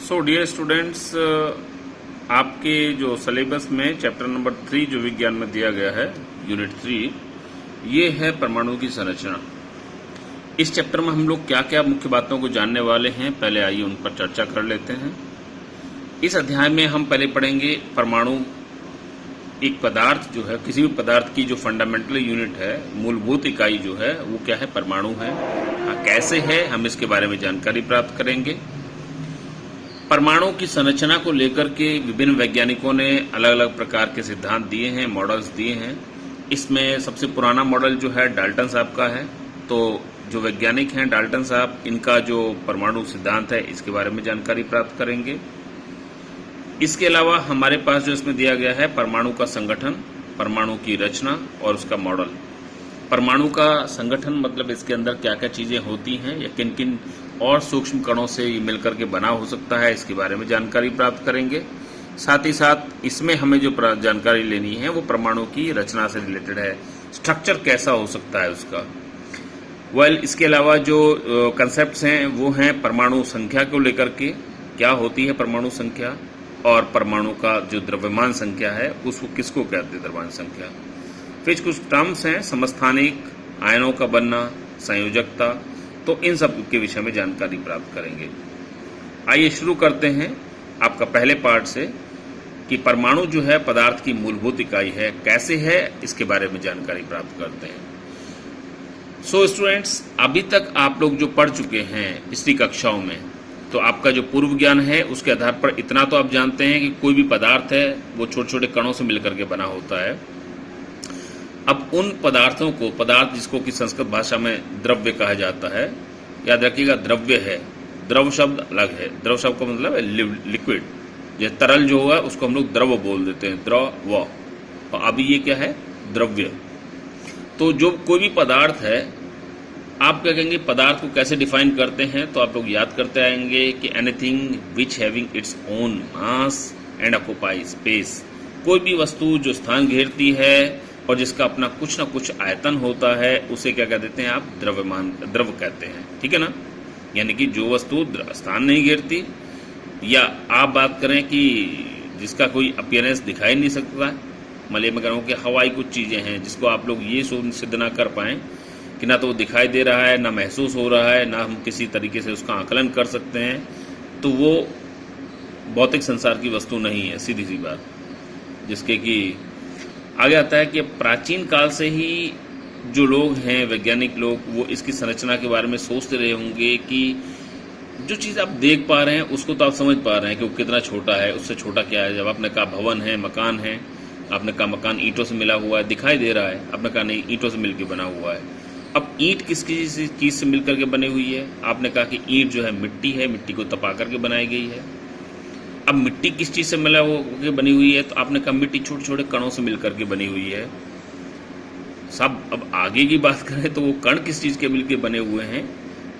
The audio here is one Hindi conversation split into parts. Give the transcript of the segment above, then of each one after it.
सो डियर स्टूडेंट्स, आपके जो सिलेबस में चैप्टर नंबर 3 जो विज्ञान में दिया गया है, यूनिट 3, ये है परमाणु की संरचना। इस चैप्टर में हम लोग क्या क्या मुख्य बातों को जानने वाले हैं, पहले आइए उन पर चर्चा कर लेते हैं। इस अध्याय में हम पहले पढ़ेंगे परमाणु। एक पदार्थ जो है, किसी भी पदार्थ की जो फंडामेंटल यूनिट है, मूलभूत इकाई जो है, वो क्या है? परमाणु है। कैसे है, हम इसके बारे में जानकारी प्राप्त करेंगे। परमाणु की संरचना को लेकर के विभिन्न वैज्ञानिकों ने अलग अलग प्रकार के सिद्धांत दिए हैं, मॉडल्स दिए हैं। इसमें सबसे पुराना मॉडल जो है डाल्टन साहब का है। तो जो वैज्ञानिक हैं डाल्टन साहब, इनका जो परमाणु सिद्धांत है, इसके बारे में जानकारी प्राप्त करेंगे। इसके अलावा हमारे पास जो इसमें दिया गया है परमाणु का संगठन, परमाणु की रचना और उसका मॉडल। परमाणु का संगठन मतलब इसके अंदर क्या क्या चीजें होती हैं या किन किन और सूक्ष्म कणों से ये मिलकर के बना हो सकता है, इसके बारे में जानकारी प्राप्त करेंगे। साथ ही साथ इसमें हमें जो जानकारी लेनी है वो परमाणु की रचना से रिलेटेड है, स्ट्रक्चर कैसा हो सकता है उसका। इसके अलावा जो कंसेप्ट्स हैं वो हैं परमाणु संख्या को लेकर के, क्या होती है परमाणु संख्या, और परमाणु का जो द्रव्यमान संख्या है उसको किसको कहते हैं, द्रव्यमान संख्या। फिर कुछ टर्म्स हैं, समस्थानिक, आयनों का बनना, संयोजकता, तो इन सब के विषय में जानकारी प्राप्त करेंगे। आइए शुरू करते हैं आपका पहले पार्ट से कि परमाणु जो है पदार्थ की मूलभूत इकाई है, कैसे है, इसके बारे में जानकारी प्राप्त करते हैं। सो स्टूडेंट्स, अभी तक आप लोग जो पढ़ चुके हैं पिछली कक्षाओं में, तो आपका जो पूर्व ज्ञान है उसके आधार पर इतना तो आप जानते हैं कि कोई भी पदार्थ है वो छोटे छोटे कणों से मिलकर के बना होता है। अब उन पदार्थों को, पदार्थ जिसको कि संस्कृत भाषा में द्रव्य कहा जाता है, याद रखिएगा द्रव्य है, द्रव शब्द अलग है। द्रव शब्द का मतलब है लिक्विड, जैसे तरल जो होगा उसको हम लोग द्रव बोल देते हैं, द्रव। और अभी ये क्या है? द्रव्य। तो जो कोई भी पदार्थ है, आप क्या कहेंगे, पदार्थ को कैसे डिफाइन करते हैं? तो आप लोग याद करते आएंगे कि anything which having its own mass and occupy space. कोई भी वस्तु जो स्थान घेरती है और जिसका अपना कुछ ना कुछ आयतन होता है, उसे क्या कह देते हैं आप? द्रव्यमान, द्रव कहते हैं, ठीक है ना। यानी कि जो वस्तु स्थान नहीं घेरती, या आप बात करें कि जिसका कोई अपीयरेंस दिखाई नहीं सकता, मले में कहूँ कि हवाई कुछ चीज़ें हैं जिसको आप लोग ये सिद्ध ना कर पाएँ कि ना तो वो दिखाई दे रहा है, ना महसूस हो रहा है, ना हम किसी तरीके से उसका आकलन कर सकते हैं, तो वो भौतिक संसार की वस्तु नहीं है, सीधी सी बात। जिसके कि आगे आता है कि प्राचीन काल से ही जो लोग हैं, वैज्ञानिक लोग, वो इसकी संरचना के बारे में सोचते रहे होंगे कि जो चीज़ आप देख पा रहे हैं उसको तो आप समझ पा रहे हैं कि वो कितना छोटा है, उससे छोटा क्या है। जब आपने कहा भवन है, मकान है, आपने कहा मकान ईंटों से मिला हुआ है, दिखाई दे रहा है, आपने कहा नहीं, ईंटों से मिलकर बना हुआ है। अब ईंट किस चीज़ से मिलकर के बनी हुई है? आपने कहा कि ईंट जो है मिट्टी है, मिट्टी को तपा करके बनाई गई है। अब मिट्टी किस चीज़ से मिला होकर बनी हुई है? तो आपने कहा मिट्टी छोटे छोटे कणों से मिलकर के बनी हुई है। सब अब आगे की बात करें तो वो कण किस चीज़ के मिलकर बने हुए हैं?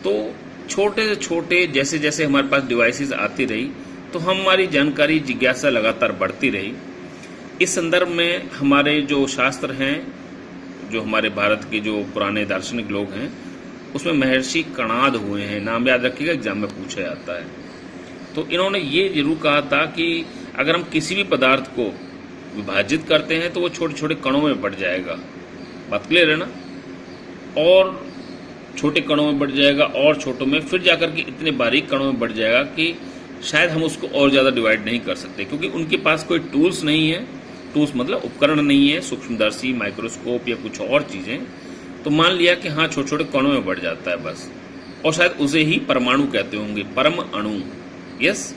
तो छोटे से छोटे, जैसे जैसे हमारे पास डिवाइसेस आती रही, तो हमारी जानकारी, जिज्ञासा लगातार बढ़ती रही। इस संदर्भ में हमारे जो शास्त्र हैं, जो हमारे भारत के जो पुराने दार्शनिक लोग हैं, उसमें महर्षि कणाद हुए हैं, नाम याद रखिएगा, एग्जाम में पूछा जाता है। तो इन्होंने ये जरूर कहा था कि अगर हम किसी भी पदार्थ को विभाजित करते हैं तो वो छोटे छोटे कणों में बढ़ जाएगा। बात क्लियर है ना? और छोटे कणों में बढ़ जाएगा और छोटों में, फिर जाकर के इतने बारीक कणों में बढ़ जाएगा कि शायद हम उसको और ज़्यादा डिवाइड नहीं कर सकते, क्योंकि उनके पास कोई टूल्स नहीं है। टूल्स मतलब उपकरण नहीं है, सूक्ष्मदर्शी, माइक्रोस्कोप या कुछ और चीज़ें। तो मान लिया कि हाँ, छोटे छोटे कणों में बढ़ जाता है बस, और शायद उसे ही परमाणु कहते होंगे, परम अणु। यस।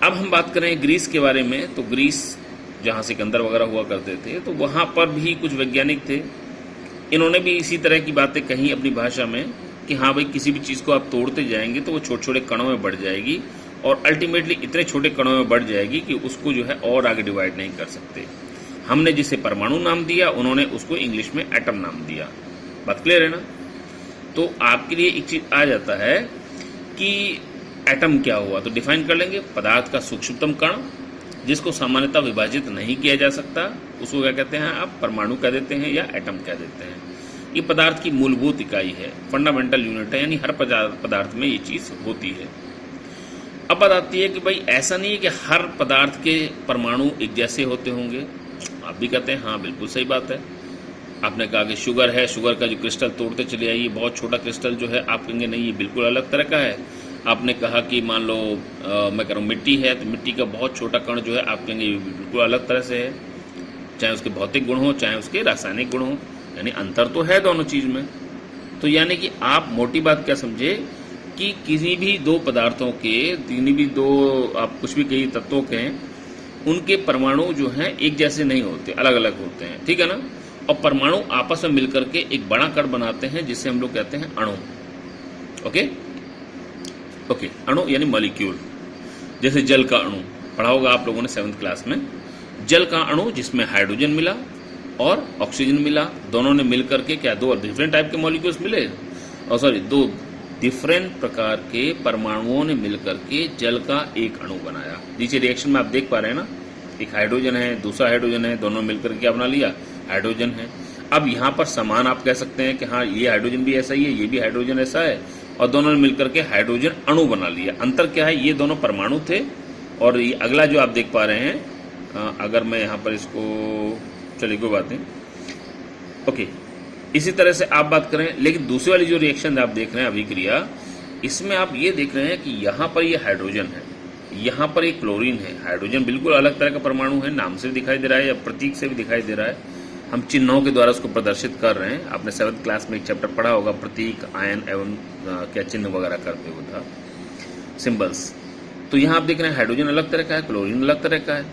अब हम बात करें ग्रीस के बारे में, तो ग्रीस जहाँ सिकंदर वगैरह हुआ करते थे, तो वहाँ पर भी कुछ वैज्ञानिक थे। इन्होंने भी इसी तरह की बातें कही अपनी भाषा में कि हाँ भाई, किसी भी चीज़ को आप तोड़ते जाएंगे तो वो छोटे छोटे कणों में बढ़ जाएगी, और अल्टीमेटली इतने छोटे कणों में बढ़ जाएगी कि उसको जो है और आगे डिवाइड नहीं कर सकते। हमने जिसे परमाणु नाम दिया, उन्होंने उसको इंग्लिश में एटम नाम दिया। बात क्लियर है ना? तो आपके लिए एक चीज़ आ जाता है कि एटम क्या हुआ, तो डिफाइन कर लेंगे, पदार्थ का सूक्ष्मतम कण जिसको सामान्यतः विभाजित नहीं किया जा सकता, उसको क्या कहते हैं आप? परमाणु कह देते हैं या एटम कह देते हैं। ये पदार्थ की मूलभूत इकाई है, फंडामेंटल यूनिट है, यानी हर पदार्थ में ये चीज़ होती है। अब बात आती है कि भाई ऐसा नहीं है कि हर पदार्थ के परमाणु एक जैसे होते होंगे। आप भी कहते हैं हाँ बिल्कुल सही बात है। आपने कहा कि शुगर है, शुगर का जो क्रिस्टल तोड़ते चले आइए, बहुत छोटा क्रिस्टल जो है, आप कहेंगे नहीं ये बिल्कुल अलग तरह का है। आपने कहा कि मान लो मैं कह रहा हूँ मिट्टी है, तो मिट्टी का बहुत छोटा कण जो है, आप कहेंगे ये बिल्कुल अलग तरह से है, चाहे उसके भौतिक गुण हो चाहे उसके रासायनिक गुण हो, यानी अंतर तो है दोनों चीज़ में। तो यानी कि आप मोटी बात क्या समझे कि किसी भी दो पदार्थों के, किसी भी दो आप कुछ भी कई तत्वों के, उनके परमाणु जो हैं एक जैसे नहीं होते, अलग अलग होते हैं, ठीक है ना। और परमाणु आपस में मिलकर के एक बड़ा कण बनाते हैं जिसे हम लोग कहते हैं अणु। ओके, अणु यानी मॉलिक्यूल। जैसे जल का अणु पढ़ा होगा आप लोगों ने 7th क्लास में। जल का अणु जिसमें हाइड्रोजन मिला और ऑक्सीजन मिला, दोनों ने मिलकर के क्या दो डिफरेंट टाइप के मॉलिक्यूल्स मिले, और सॉरी दो डिफरेंट प्रकार के परमाणुओं ने मिलकर के जल का एक अणु बनाया। नीचे रिएक्शन में आप देख पा रहे हैं ना, एक हाइड्रोजन है, दूसरा हाइड्रोजन है, दोनों मिलकर के क्या बना लिया, हाइड्रोजन है। अब यहाँ पर समान आप कह सकते हैं कि हाँ ये हाइड्रोजन भी ऐसा ही है, ये भी हाइड्रोजन ऐसा है, और दोनों ने मिलकर के हाइड्रोजन अणु बना लिया। अंतर क्या है, ये दोनों परमाणु थे, और ये अगला जो आप देख पा रहे हैं, अगर मैं यहाँ पर इसको, चलिए कोई बात नहीं, ओके, इसी तरह से आप बात करें। लेकिन दूसरी वाली जो रिएक्शन आप देख रहे हैं अभिक्रिया, इसमें आप ये देख रहे हैं कि यहाँ पर ये हाइड्रोजन है, यहाँ पर एक क्लोरीन है। हाइड्रोजन बिल्कुल अलग तरह का परमाणु है, नाम से भी दिखाई दे रहा है या प्रतीक से भी दिखाई दे रहा है, हम चिन्हों के द्वारा उसको प्रदर्शित कर रहे हैं। आपने 7th क्लास में एक चैप्टर पढ़ा होगा, प्रतीक, आयन एवं क्या चिन्ह वगैरह करते हुए था, सिंबल्स। तो यहाँ आप देख रहे हैं हाइड्रोजन अलग तरह का है, क्लोरीन अलग तरह का है,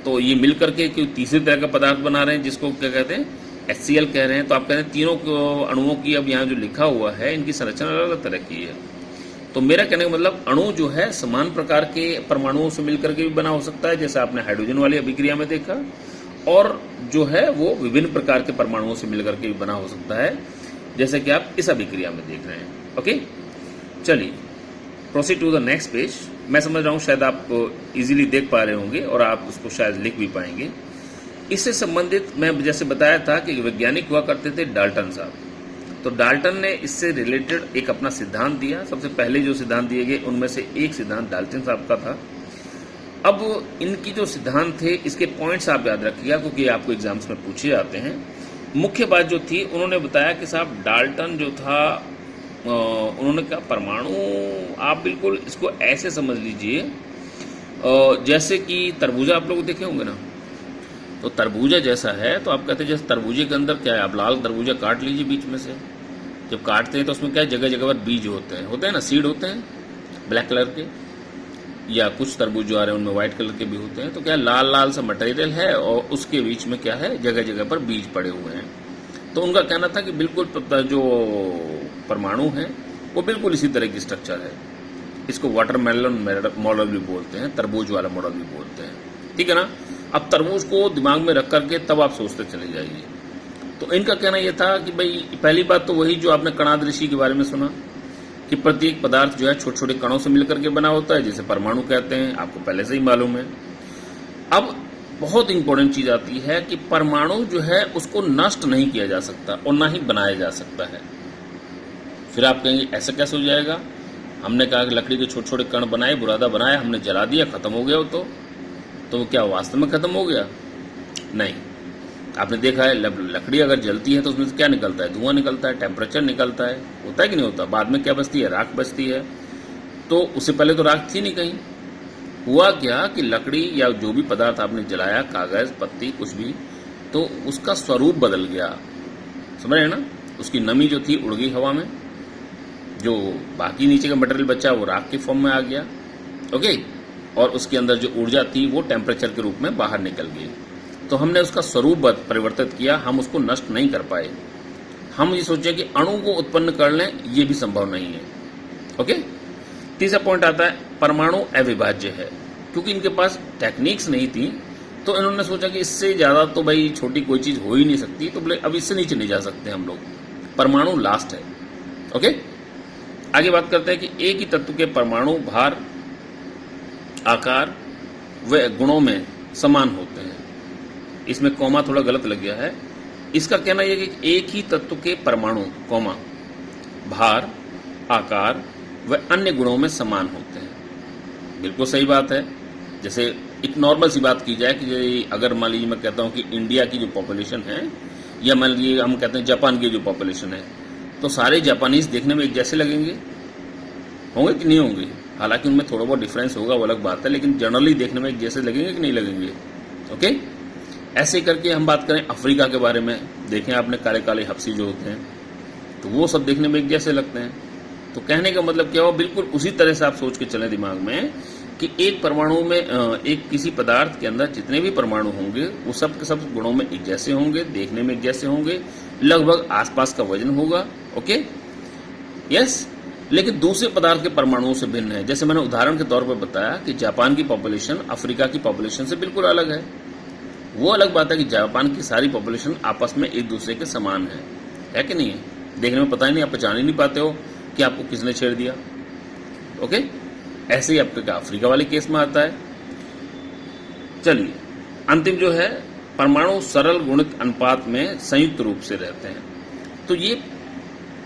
तो ये मिल करके कोई तीसरे तरह का पदार्थ बना रहे हैं जिसको क्या कहते हैं, HCl कह रहे हैं। तो आप कह रहे हैं तीनों अणुओं की, अब यहाँ जो लिखा हुआ है इनकी संरचना अलग अलग तरह की है। तो मेरा कहने का मतलब अणु जो है समान प्रकार के परमाणुओं से मिलकर के भी बना हो सकता है, जैसे आपने हाइड्रोजन वाली अभिक्रिया में देखा, और जो है वो विभिन्न प्रकार के परमाणुओं से मिलकर के भी बना हो सकता है, जैसे कि आप इस अभिक्रिया में देख रहे हैं। ओके, चलिए proceed to the next page. मैं समझ रहा हूँ शायद आप इजीली देख पा रहे होंगे और आप उसको शायद लिख भी पाएंगे। इससे संबंधित मैं जैसे बताया था कि वैज्ञानिक हुआ करते थे डाल्टन साहब, तो डाल्टन ने इससे रिलेटेड एक अपना सिद्धांत दिया। सबसे पहले जो सिद्धांत दिए गए उनमें से एक सिद्धांत डाल्टन साहब का था। अब इनकी जो सिद्धांत थे, इसके पॉइंट्स आप याद रखिएगा क्योंकि आपको एग्जाम्स में पूछे जाते हैं। मुख्य बात जो थी, उन्होंने बताया कि साहब डाल्टन जो था, उन्होंने कहा परमाणु आप बिल्कुल इसको ऐसे समझ लीजिए जैसे कि तरबूजा आप लोग देखे होंगे ना, तो तरबूजा जैसा है, तो आप कहते हैं जैसे तरबूजे के अंदर क्या है, आप लाल तरबूजा काट लीजिए बीच में से, जब काटते हैं तो उसमें क्या है, जगह जगह पर बीज होते हैं ना, सीड होते हैं ब्लैक कलर के, या कुछ तरबूज जो आ रहे हैं उनमें व्हाइट कलर के भी होते हैं। तो क्या लाल लाल सा मटेरियल है और उसके बीच में क्या है, जगह जगह पर बीज पड़े हुए हैं। तो उनका कहना था कि बिल्कुल जो परमाणु है वो बिल्कुल इसी तरह की स्ट्रक्चर है। इसको वाटरमेलन मॉडल भी बोलते हैं, तरबूज वाला मॉडल भी बोलते हैं, ठीक है ना। अब तरबूज को दिमाग में रख करके तब आप सोचते चले जाइए। तो इनका कहना यह था कि भाई पहली बात तो वही जो आपने कणाद ऋषि के बारे में सुना कि प्रत्येक पदार्थ जो है छोटे छोटे कणों से मिलकर के बना होता है, जिसे परमाणु कहते हैं, आपको पहले से ही मालूम है। अब बहुत इंपॉर्टेंट चीज आती है कि परमाणु जो है उसको नष्ट नहीं किया जा सकता और ना ही बनाया जा सकता है। फिर आप कहेंगे ऐसा कैसे हो जाएगा, हमने कहा कि लकड़ी के छोटे छोटे कण बनाए, बुरादा बनाया, हमने जला दिया, खत्म हो गया वो, तो क्या वास्तव में खत्म हो गया? नहीं। आपने देखा है लकड़ी अगर जलती है तो उसमें से क्या निकलता है, धुआं निकलता है, टेम्परेचर निकलता है, होता है कि नहीं होता। बाद में क्या बचती है, राख बचती है। तो उससे पहले तो राख थी नहीं कहीं। हुआ क्या कि लकड़ी या जो भी पदार्थ आपने जलाया, कागज, पत्ती, कुछ भी, तो उसका स्वरूप बदल गया, समझ रहे ना। उसकी नमी जो थी उड़ गई हवा में, जो बाकी नीचे का मटेरियल बचा वो राख के फॉर्म में आ गया, ओके, और उसके अंदर जो ऊर्जा थी वो टेम्परेचर के रूप में बाहर निकल गई। तो हमने उसका स्वरूप परिवर्तित किया, हम उसको नष्ट नहीं कर पाए। हम ये सोचे कि अणु को उत्पन्न कर लें, ये भी संभव नहीं है, ओके। तीसरा पॉइंट आता है परमाणु अविभाज्य है। क्योंकि इनके पास टेक्निक्स नहीं थी तो इन्होंने सोचा कि इससे ज़्यादा तो भाई छोटी कोई चीज़ हो ही नहीं सकती, तो बोले अब इससे नीचे नहीं जा सकते हम लोग, परमाणु लास्ट है, ओके। आगे बात करते हैं कि एक ही तत्व के परमाणु भार, आकार व गुणों में समान होते हैं। इसमें कॉमा थोड़ा गलत लग गया है। इसका कहना यह है कि एक ही तत्व के परमाणु कॉमा भार, आकार व अन्य गुणों में समान होते हैं। बिल्कुल सही बात है। जैसे एक नॉर्मल सी बात की जाए कि अगर मान लीजिए मैं कहता हूँ कि इंडिया की जो पॉपुलेशन है, या मान लीजिए हम कहते हैं जापान की जो पॉपुलेशन है, तो सारे जापानीज देखने में एक जैसे लगेंगे, होंगे कि नहीं होंगे? हालांकि उनमें थोड़ा बहुत डिफरेंस होगा, वो अलग बात है, लेकिन जनरली देखने में एक जैसे लगेंगे कि नहीं लगेंगे? ओके, ऐसे करके हम बात करें अफ्रीका के बारे में, देखें आपने काले काले हब्सी जो होते हैं, तो वो सब देखने में एक जैसे लगते हैं। तो कहने का मतलब क्या हुआ, बिल्कुल उसी तरह से आप सोच के चलें दिमाग में कि एक परमाणु में एक किसी पदार्थ के अंदर जितने भी परमाणु होंगे वो सब के सब गुणों में एक जैसे होंगे, देखने में एक जैसे होंगे, लगभग आसपास का वजन होगा। Okay, yes. लेकिन दूसरे पदार्थ के परमाणुओं से भिन्न है। जैसे मैंने उदाहरण के तौर पर बताया कि जापान की पॉपुलेशन अफ्रीका की पॉपुलेशन से बिल्कुल अलग है। वो अलग बात है कि जापान की सारी पॉपुलेशन आपस में एक दूसरे के समान है कि नहीं है? देखने में पता ही नहीं, आप पहचान ही नहीं पाते हो कि आपको किसने छेड़ दिया। ओके, ऐसे ही आपका अफ्रीका वाले केस में आता है। चलिए, अंतिम जो है, परमाणु सरल गुणित अनुपात में संयुक्त रूप से रहते हैं। तो ये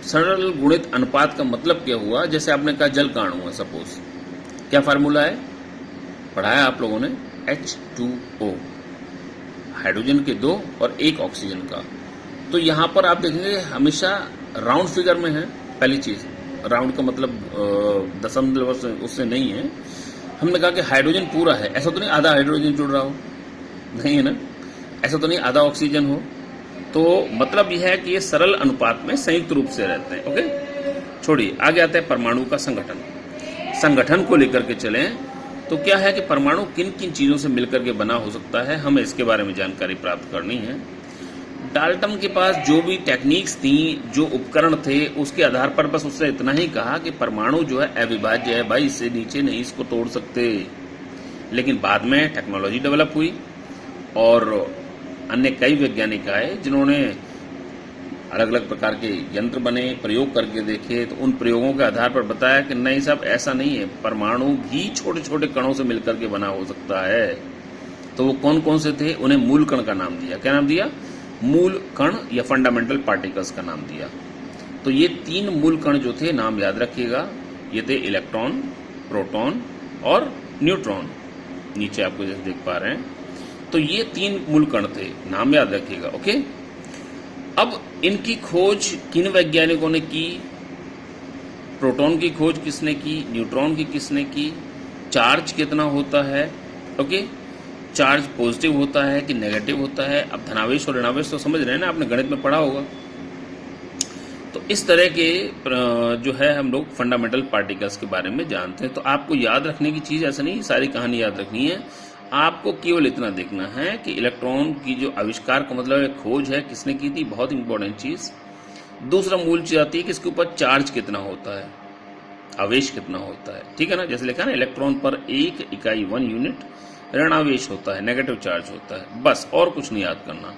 सरल गुणित अनुपात का मतलब क्या हुआ? जैसे आपने कहा जल का अणु है, सपोज, क्या फार्मूला है? पढ़ाया आप लोगों ने, H2O, हाइड्रोजन के 2 और 1 ऑक्सीजन का। तो यहां पर आप देखेंगे हमेशा राउंड फिगर में है। पहली चीज, राउंड का मतलब दशमलव उससे नहीं है। हमने कहा कि हाइड्रोजन पूरा है, ऐसा तो नहीं आधा हाइड्रोजन जुड़ रहा हो, नहीं है ना? ऐसा तो नहीं आधा ऑक्सीजन हो। तो मतलब यह है कि ये सरल अनुपात में संयुक्त रूप से रहते हैं। ओके, छोड़िए, आगे आता है परमाणु का संगठन। संगठन को लेकर के चलें तो क्या है कि परमाणु किन किन चीजों से मिलकर के बना हो सकता है, हमें इसके बारे में जानकारी प्राप्त करनी है। डाल्टन के पास जो भी टेक्निक्स थी, जो उपकरण थे, उसके आधार पर बस उसने इतना ही कहा कि परमाणु जो है अविभाज्य है भाई, इससे नीचे नहीं इसको तोड़ सकते। लेकिन बाद में टेक्नोलॉजी डेवलप हुई और अन्य कई वैज्ञानिक आए जिन्होंने अलग अलग प्रकार के यंत्र बने, प्रयोग करके देखे, तो उन प्रयोगों के आधार पर बताया कि नहीं साहब, ऐसा नहीं है, परमाणु भी छोटे छोटे कणों से मिलकर के बना हो सकता है। तो वो कौन कौन से थे? उन्हें मूल कण का नाम दिया। क्या नाम दिया? मूल कण या फंडामेंटल पार्टिकल्स का नाम दिया। तो ये 3 मूल कण जो थे, नाम याद रखिएगा, ये थे इलेक्ट्रॉन, प्रोटॉन और न्यूट्रॉन। नीचे आपको जैसे देख पा रहे हैं, तो ये 3 मूल कण थे, नाम याद रखिएगा। ओके, अब इनकी खोज किन वैज्ञानिकों ने की? प्रोटॉन की खोज किसने की? न्यूट्रॉन की किसने की? चार्ज कितना होता है? ओके, चार्ज पॉजिटिव होता है कि नेगेटिव होता है? अब धनावेश और ऋणावेश तो समझ रहे हैं ना, आपने गणित में पढ़ा होगा। तो इस तरह के जो है हम लोग फंडामेंटल पार्टिकल्स के बारे में जानते हैं। तो आपको याद रखने की चीज ऐसा नहीं, सारी कहानी याद रखनी है। आपको केवल इतना देखना है कि इलेक्ट्रॉन की जो आविष्कार का मतलब है, खोज है, किसने की थी, बहुत इंपॉर्टेंट चीज। दूसरा मूल चीज आती है कि इसके ऊपर चार्ज कितना होता है, आवेश कितना होता है। ठीक है ना? जैसे लिखा ना, इलेक्ट्रॉन पर 1 इकाई 1 यूनिट ऋणावेश होता है, नेगेटिव चार्ज होता है, बस, और कुछ नहीं याद करना।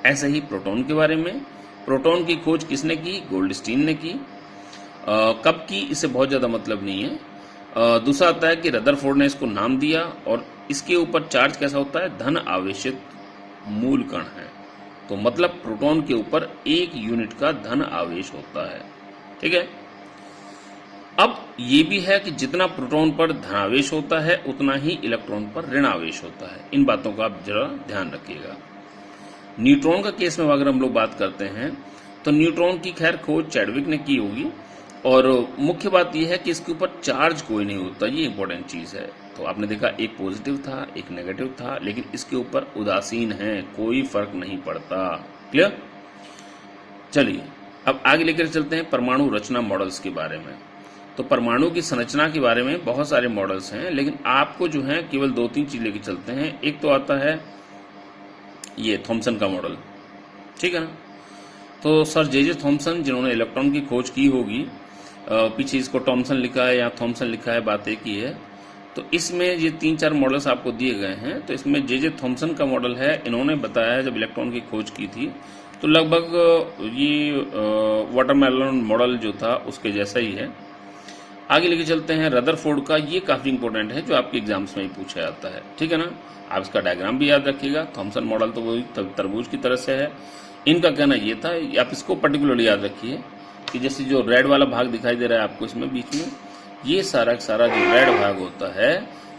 ऐसे ही प्रोटॉन के बारे में, प्रोटॉन की खोज किसने की? गोल्डस्टीन ने की। कब की, इससे बहुत ज्यादा मतलब नहीं है। दूसरा आता है कि रदरफोर्ड ने इसको नाम दिया, और इसके ऊपर चार्ज कैसा होता है? धन आवेशित मूल कण है। तो मतलब प्रोटॉन के ऊपर 1 यूनिट का धन आवेश होता है। ठीक है, अब ये भी है कि जितना प्रोटॉन पर धनावेश होता है उतना ही इलेक्ट्रॉन पर ऋणावेश होता है। इन बातों का आप जरा ध्यान रखिएगा। न्यूट्रॉन का केस में अगर हम लोग बात करते हैं तो न्यूट्रॉन की खैर खोज चैडविक ने की होगी, और मुख्य बात यह है कि इसके ऊपर चार्ज कोई नहीं होता, ये इंपॉर्टेंट चीज है। तो आपने देखा, एक पॉजिटिव था, एक नेगेटिव था, लेकिन इसके ऊपर उदासीन है, कोई फर्क नहीं पड़ता। क्लियर? चलिए, अब आगे लेकर चलते हैं परमाणु रचना मॉडल्स के बारे में। तो परमाणु की संरचना के बारे में बहुत सारे मॉडल्स हैं, लेकिन आपको जो है केवल 2-3 चीज लेकर चलते हैं। एक तो आता है ये थॉमसन का मॉडल, ठीक है ना? तो सर जे थॉमसन, जिन्होंने इलेक्ट्रॉन की खोज की होगी, पीछे इसको थॉमसन लिखा है या थॉमसन लिखा है, बात एक ही है। तो इसमें ये 3-4 मॉडल्स आपको दिए गए हैं। तो इसमें जे थॉमसन का मॉडल है, इन्होंने बताया जब इलेक्ट्रॉन की खोज की थी तो लगभग ये वाटरमेलन मॉडल जो था उसके जैसा ही है। आगे लेके चलते हैं रदरफोर्ड का, ये काफी इंपॉर्टेंट है, जो आपके एग्जाम्स में ही पूछा जाता है। ठीक है ना? आप इसका डायग्राम भी याद रखिएगा। थॉमसन मॉडल तो वही तरबूज की तरह से है। इनका कहना ये था, आप इसको पर्टिकुलरली याद रखिए कि जैसे जो रेड वाला भाग दिखाई दे रहा है आपको इसमें बीच में, ये सारा का सारा जो रेड भाग होता है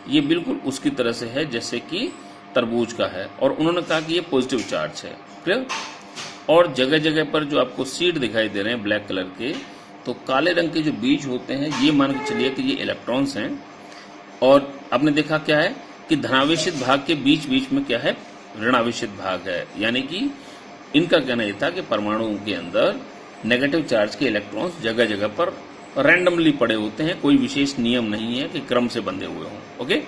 ये बिल्कुल उसकी तरह से है जैसे कि तरबूज का है, और उन्होंने कहा कि ये पॉजिटिव चार्ज है। क्लियर? और जगह जगह पर जो आपको सीड दिखाई दे रहे हैं ब्लैक कलर के, तो काले रंग के जो बीज होते हैं ये मान के चलिए कि ये इलेक्ट्रॉन्स हैं, और आपने देखा क्या है कि धनावेशित भाग के बीच बीच में क्या है, ऋणावेशित भाग है। यानी कि इनका कहना यह था कि परमाणुओं के अंदर नेगेटिव चार्ज के इलेक्ट्रॉन्स जगह जगह पर रैंडमली पड़े होते हैं, कोई विशेष नियम नहीं है कि क्रम से बंधे हुए हों। ओके,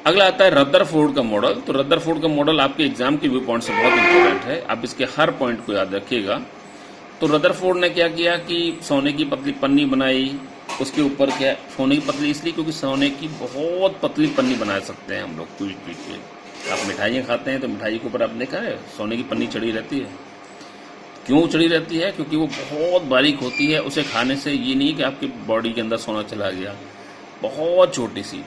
अगला आता है रदरफोर्ड का मॉडल। तो रदरफोर्ड का मॉडल आपके एग्जाम के व्यू पॉइंट से बहुत इंपॉर्टेंट है, आप इसके हर पॉइंट को याद रखिएगा। तो रदरफोर्ड ने क्या किया कि सोने की पतली पन्नी बनाई, उसके ऊपर क्या, सोने की पतली इसलिए क्योंकि सोने की बहुत पतली पन्नी बना सकते हैं हम लोग पीट पीट के। आप मिठाइयाँ खाते हैं तो मिठाई के ऊपर आप देखा है सोने की पन्नी चढ़ी रहती है। क्यों चढ़ी रहती है? क्योंकि वो बहुत बारीक होती है, उसे खाने से ये नहीं कि आपकी बॉडी के अंदर सोना चला गया, बहुत छोटी सी,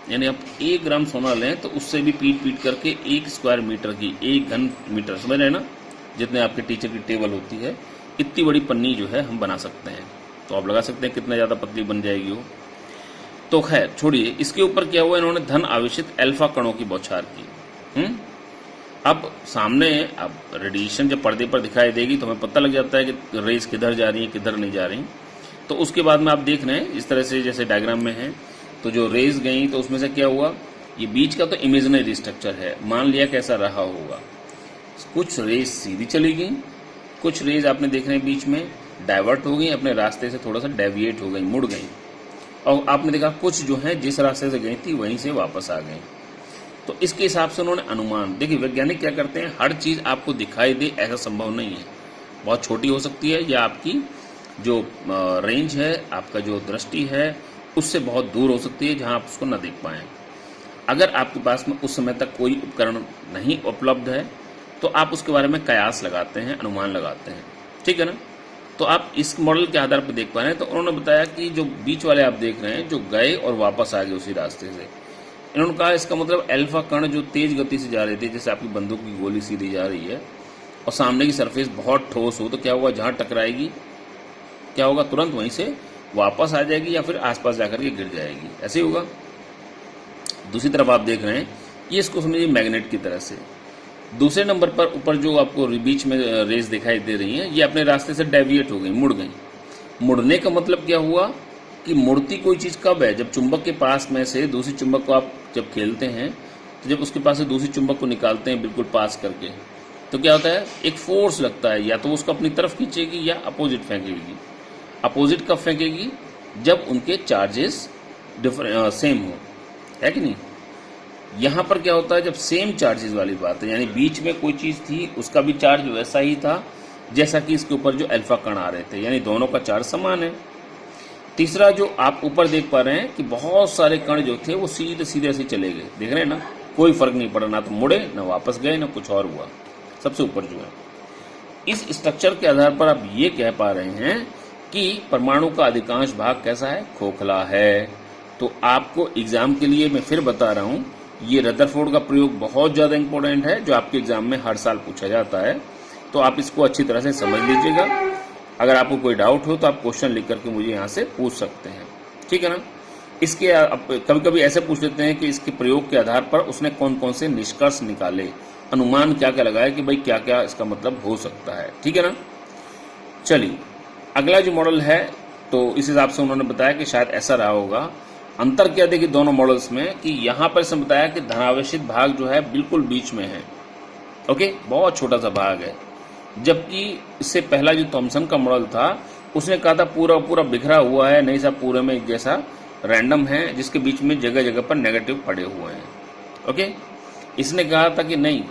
यानी आप 1 ग्राम सोना लें तो उससे भी पीट पीट करके 1 स्क्वायर मीटर की, 1 घन मीटर, समझ रहे हैं ना, जितने आपके टीचर की टेबल होती है, इतनी बड़ी पन्नी जो है हम बना सकते हैं। तो आप लगा सकते हैं कितना ज़्यादा पतली बन जाएगी वो। तो खैर छोड़िए, इसके ऊपर क्या हुआ, इन्होंने धन आवेशित अल्फा कणों की बौछार की। अब सामने अब रेडिएशन जब पर्दे पर दिखाई देगी तो हमें पता लग जाता है कि रेज किधर जा रही है किधर नहीं जा रही। तो उसके बाद में आप देख रहे हैं इस तरह से जैसे डायग्राम में है, तो जो रेज गई तो उसमें से क्या हुआ, ये बीच का तो इमेजिनरी स्ट्रक्चर है, मान लिया कैसा रहा होगा। कुछ रेज सीधी चली गई, कुछ रेज आपने देख रहे हैं बीच में डाइवर्ट हो गई, अपने रास्ते से थोड़ा सा डेविएट हो गई, मुड़ गई, और आपने देखा कुछ जो है जिस रास्ते से गई थी वहीं से वापस आ गई। तो इसके हिसाब से उन्होंने अनुमान, देखिए वैज्ञानिक क्या करते हैं, हर चीज़ आपको दिखाई दे ऐसा संभव नहीं है, बहुत छोटी हो सकती है, या आपकी जो रेंज है, आपका जो दृष्टि है उससे बहुत दूर हो सकती है जहां आप उसको न देख पाएं। अगर आपके पास में उस समय तक कोई उपकरण नहीं उपलब्ध है तो आप उसके बारे में कयास लगाते हैं, अनुमान लगाते हैं, ठीक है ना। तो आप इस मॉडल के आधार पर देख पा रहे हैं। तो उन्होंने बताया कि जो बीच वाले आप देख रहे हैं जो गए और वापस आ गए उसी रास्ते से, इन्होंने कहा इसका मतलब अल्फा कण जो तेज गति से जा रहे थे, जैसे आपकी बंदूक की गोली सीधी जा रही है और सामने की सरफेस बहुत ठोस हो, तो क्या होगा, जहां टकराएगी क्या होगा, तुरंत वहीं से वापस आ जाएगी या फिर आसपास जाकर के गिर जाएगी, ऐसे ही होगा। दूसरी तरफ आप देख रहे हैं, ये इसको समझिए मैग्नेट की तरह से। दूसरे नंबर पर ऊपर जो आपको बीच में रेस दिखाई दे रही है, ये अपने रास्ते से डेविएट हो गई, मुड़ गई। मुड़ने का मतलब क्या हुआ कि मुड़ती कोई चीज़ कब है, जब चुंबक के पास में से दूसरी चुंबक को आप जब खेलते हैं, तो जब उसके पास से दूसरी चुंबक को निकालते हैं बिल्कुल पास करके, तो क्या होता है, एक फोर्स लगता है, या तो उसको अपनी तरफ खींचेगी या अपोजिट फेंकेगी। अपोजिट कब फेंकेगी, जब उनके चार्जेस सेम हो, है कि नहीं। यहाँ पर क्या होता है, जब सेम चार्जेस वाली बात है, यानी बीच में कोई चीज़ थी उसका भी चार्ज वैसा ही था जैसा कि इसके ऊपर जो अल्फा कण आ रहे थे, यानी दोनों का चार्ज समान है। तीसरा जो आप ऊपर देख पा रहे हैं कि बहुत सारे कण जो थे वो सीधे सीधे से चले गए, देख रहे हैं ना, कोई फर्क नहीं पड़ा, ना तो मुड़े ना वापस गए ना कुछ और हुआ। सबसे ऊपर जो है, इस स्ट्रक्चर के आधार पर आप ये कह पा रहे हैं कि परमाणु का अधिकांश भाग कैसा है, खोखला है। तो आपको एग्जाम के लिए मैं फिर बता रहा हूँ, ये रदरफोर्ड का प्रयोग बहुत ज़्यादा इंपॉर्टेंट है, जो आपके एग्जाम में हर साल पूछा जाता है। तो आप इसको अच्छी तरह से समझ लीजिएगा। अगर आपको कोई डाउट हो तो आप क्वेश्चन लिख करके मुझे यहाँ से पूछ सकते हैं, ठीक है ना। इसके कभी कभी ऐसे पूछ लेते हैं कि इसके प्रयोग के आधार पर उसने कौन कौन से निष्कर्ष निकाले, अनुमान क्या क्या लगाया कि भाई क्या क्या इसका मतलब हो सकता है, ठीक है ना। चलिए अगला जो मॉडल है, तो इस हिसाब से उन्होंने बताया कि शायद ऐसा रहा होगा। अंतर क्या देखिए दोनों मॉडल्स में, कि यहाँ पर इसने बताया कि धनावेशित भाग जो है बिल्कुल बीच में है, ओके, बहुत छोटा सा भाग है। जबकि इससे पहला जो थॉमसन का मॉडल था उसने कहा था पूरा पूरा बिखरा हुआ है, नहीं सब पूरे में एक जैसा रैंडम है, जिसके बीच में जगह जगह पर नेगेटिव पड़े हुए हैं, ओके। इसने कहा था कि नहीं,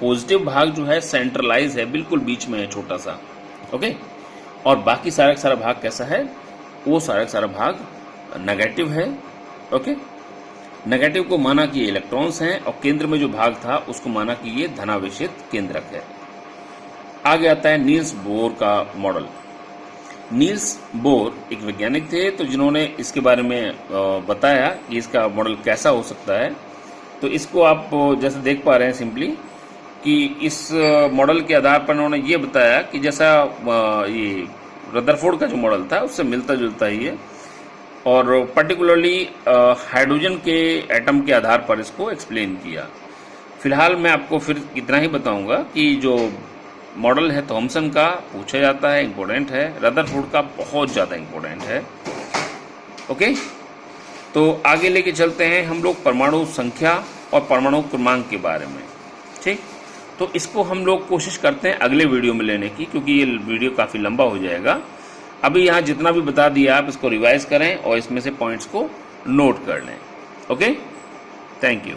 पॉजिटिव भाग जो है सेंट्रलाइज है, बिल्कुल बीच में है छोटा सा, ओके। और बाकी सारा का सारा भाग कैसा है, वो सारा का सारा भाग नेगेटिव है, ओके। नेगेटिव को माना कि ये इलेक्ट्रॉन्स हैं और केंद्र में जो भाग था उसको माना कि ये धनावेशित केंद्रक है। आगे आता है नील्स बोर का मॉडल। नील्स बोर एक वैज्ञानिक थे, तो जिन्होंने इसके बारे में बताया कि इसका मॉडल कैसा हो सकता है। तो इसको आप जैसे देख पा रहे हैं सिंपली कि इस मॉडल के आधार पर उन्होंने ये बताया कि जैसा ये रदरफोर्ड का जो मॉडल था उससे मिलता जुलता ही है। और पर्टिकुलरली हाइड्रोजन के एटम के आधार पर इसको एक्सप्लेन किया। फिलहाल मैं आपको फिर इतना ही बताऊंगा कि जो मॉडल है थॉमसन का पूछा जाता है, इम्पोर्टेंट है, रदरफोर्ड का बहुत ज़्यादा इम्पोर्टेंट है। ओके, तो आगे लेके चलते हैं हम लोग परमाणु संख्या और परमाणु क्रमांक के बारे में। ठीक, तो इसको हम लोग कोशिश करते हैं अगले वीडियो में लेने की, क्योंकि ये वीडियो काफ़ी लंबा हो जाएगा। अभी यहाँ जितना भी बता दिया आप इसको रिवाइज करें और इसमें से पॉइंट्स को नोट कर लें। Okay, thank you.